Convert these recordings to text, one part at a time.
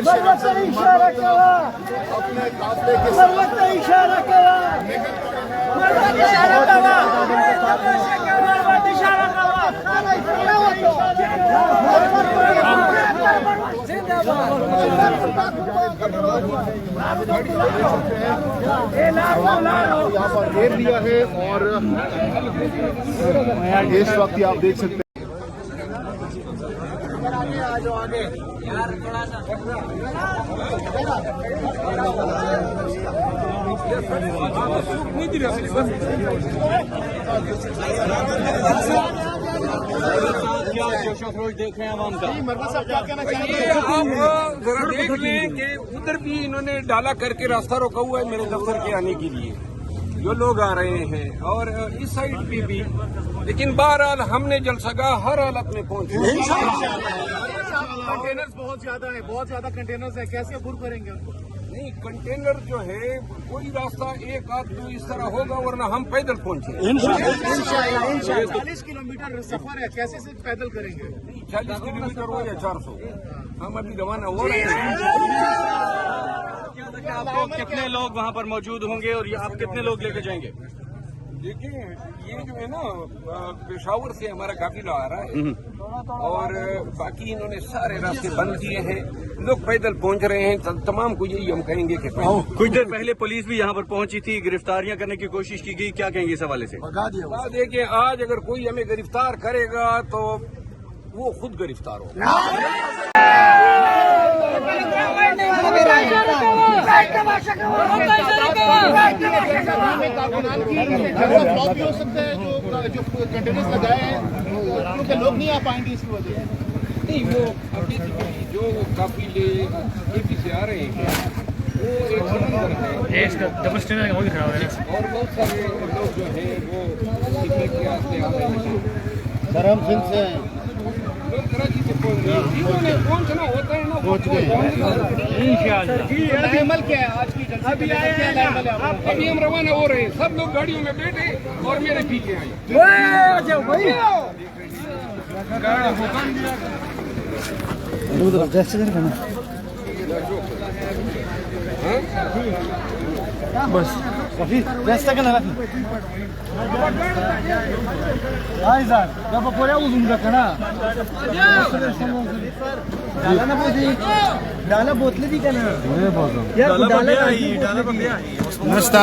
इशारा करा अपने काफले के इशारा करा यहाँ पर घेर लिया है और इस वक्त आप देख सकते हैं देख रहे हैं आवाम का। क्या कहना चाहेंगे? आप जरा देख लें कि उधर भी इन्होंने डाला करके रास्ता रोका हुआ है मेरे दफ्तर के आने के लिए, जो लोग आ रहे हैं, और इस साइड पे भी। लेकिन बहरहाल हमने जलसगा हर हालत में पहुंचे। कंटेनर्स बहुत ज्यादा कंटेनर्स है, कैसे अबूर करेंगे उनको? नहीं, कंटेनर जो है कोई रास्ता एक आध दो इस तरह होगा, वरना हम पैदल पहुंचे। 40 किलोमीटर सफर है, कैसे से पैदल करेंगे? 40 किलोमीटर हो या 400, हम अभी रवाना हो रहे हैं। आपको कितने लोग वहाँ पर मौजूद होंगे और आप कितने लोग लेकर जाएंगे? देखिए, ये जो है ना, पेशावर से हमारा काफिला आ रहा है और बाकी इन्होंने सारे रास्ते बंद किए हैं, लोग पैदल पहुंच रहे हैं। तमाम को यही हम कहेंगे कि कुछ देर पहले पुलिस भी यहाँ पर पहुंची थी, गिरफ्तारियां करने की कोशिश की गई, क्या कहेंगे इस हवाले से? देखिए, आज अगर कोई हमें गिरफ्तार करेगा तो वो खुद गिरफ्तार होगा। फ्लॉप हो सकता है जो कंटेनर्स लगाए हैं, क्योंकि लोग नहीं आ पाएंगे इसकी वजह से। नहीं, वो अभी जो काफिले केपी से आ रहे हैं वो एक समंदर है, डबल स्टैंडर्ड का खड़ा है और बहुत सारे लोग जो है वो सीखने के वास्ते आ रहे हैं। धर्म सिंह से लोग कराची से पहुंच गए, जिन्होंने पहुंचना होता है ना पहुंच गए। अमल क्या है आज की अभी हम रवाना हो रहे हैं, सब लोग गाड़ियों में बैठे और मेरे पीछे आए। बस काफी व्यस्त का लगा हाय सर जब कोऱ्या उजून का ना डाला बोतले दी का ना नस्ता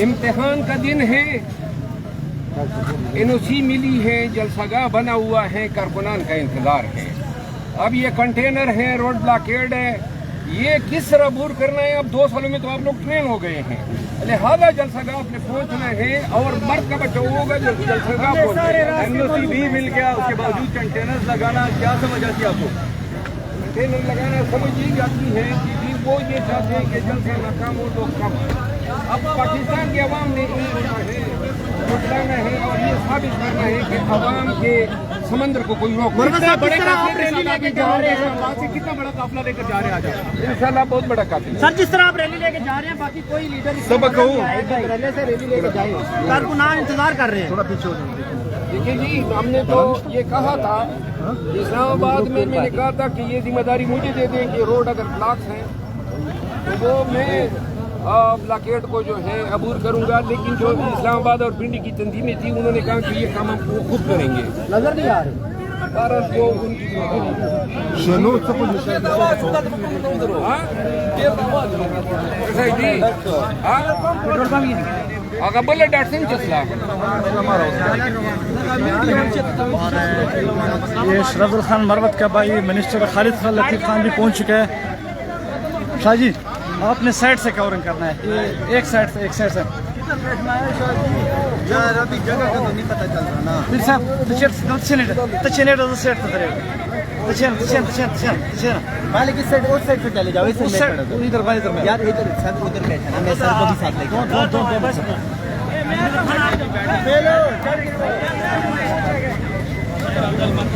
इम्तिहान का दिन है, एनओसी मिली है, जलसगा बना हुआ है, कारकुनान का इंतजार है। अब ये कंटेनर है, रोड ब्लॉकेड है, ये किस तरह अबूर करना है? अब 2 सालों में तो आप लोग ट्रेन हो गए हैं, लिहाजा जलसगा आपने पहुंचना है और मर्द का बच्चा होगा जो जलसगा एनओसी भी मिल गया, उसके बावजूद कंटेनर लगाना क्या समझ आती है आपको? कंटेनर लगाना समझ ये जाती है कि वो ये चाहते हैं कि जलसा नाकाम हो तो कम। अब पाकिस्तान की आवाम ने जुटाना है और ये साबित करना है कि आवाम के समंदर को कोई रोक नहीं। कितना बड़ा काफिला लेकर जा रहे हैं आज? इंशाल्लाह बहुत बड़ा काफिला। सर जिस तरह आप रैली लेके जा रहे हैं, बाकी कोई लीडर सबक हो रैली से रैली लेके जाए, कारकुनान इंतजार कर रहे हैं। थोड़ा पीछे हो जाएंगे। देखिए जी, हमने तो ये कहा था इस्लामाबाद में, मैंने कहा था कि ये जिम्मेदारी मुझे दे दें कि रोड अगर ब्लॉक्स हैं तो वो मैं ब्लॉकेट को जो है अबूर करूंगा, लेकिन जो इस्लामाबाद और पिंडी की तंजीमें थी उन्होंने कहा कि ये काम हम खुद करेंगे। नजर नहीं आ रही भारत को उनकी पेट्रोल पंप अगर बोले डॉट चसला ये शरफुल खान मरवत का भाई मिनिस्टर खालिद खान लतीफ़ खान भी पहुंच चुके हैं। शाहजी, आपने साइड से कवरिंग करना है, एक साइड से यार अभी जगह का तो नहीं पता चल रहा ना। फिर साहब तचनेट सेट मालिक इस साइड उस साइड से चले जाओ, इधर यार इधर सर उधर बैठा ना, मैं सर को भी साथ लेके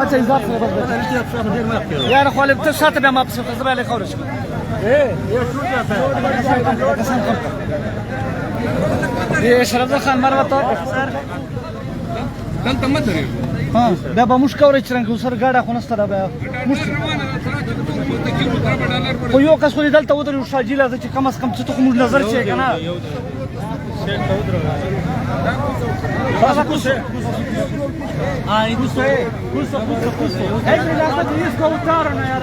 अच्छा हिसाब से यार खोले तो साथ में हम आपसे खबर ले खौरश ये शूट जाता है ये शरद खान मारवा तो कल तम धरे हां बाबा मुश्का और चरंग सर गाड़ा खोनस्ता बाबा मुश्का को यो कस को दलता उधर शाजिला च कम से कम तो मुझ नजर छे ना इसको उतारना यार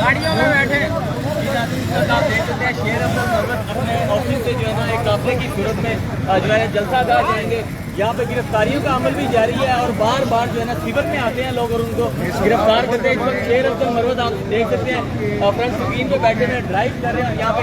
गाड़ियों में बैठे शेर अब्दुल मरवत अपने ऑफिस से जो है ना एक काफले की सूरत में जो है जलसा गाह जाएंगे। यहाँ पे गिरफ्तारियों का अमल भी जारी है और बार बार जो है ना सिविल में आते हैं लोग और उनको गिरफ्तार करते हैं। शेर अब्दुल मरवत आप देख सकते हैं फ्रंट स्क्रीन पे बैठे हुए ड्राइव कर रहे हैं। यहाँ पे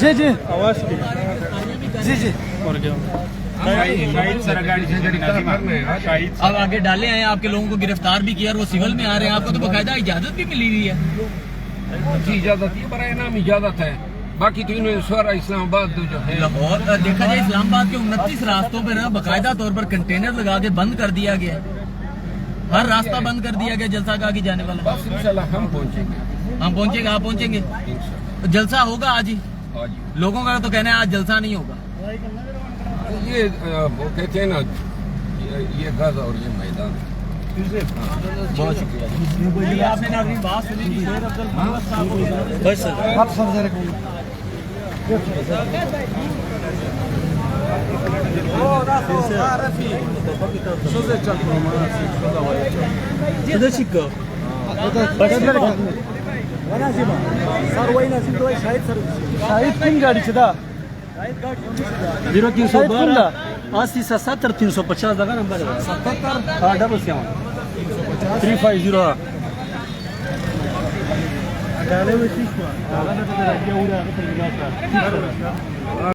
जी जी आवाज की जी और क्या अब आगे डाले हैं आपके लोगों को गिरफ्तार भी किया और वो सिविल में आ रहे हैं। आपको तो बाकायदा इजाजत भी मिली हुई है जी इजाजत ये बड़ा नाम इजाजत है। बाकी तो इन्होंने सारा इस्लामाबाद जो है लाहौर देखा जाए इस्लामाबाद के 29 रास्तों पर ना बाकायदा तौर पर कंटेनर लगा के बंद कर दिया गया। हर रास्ता बंद कर दिया गया जलसा गाह की जाने वाला। बस इंशाल्लाह हम पहुंचेंगे आप पहुंचेंगे तो जलसा होगा आज ही। लोगों का तो कहना है आज जलसा नहीं होगा। ये वो कहते हैं ना ये गज और ये मैदान। बहुत शुक्रिया आपने ना अपनी बात सुनी थी शेर अब्दुल मरवत साहब बस सर आप समझ रहे शाहिद तीन गाड़ी से था 0312 80 70 350 लगा नंबर 77 हाँ डबल 350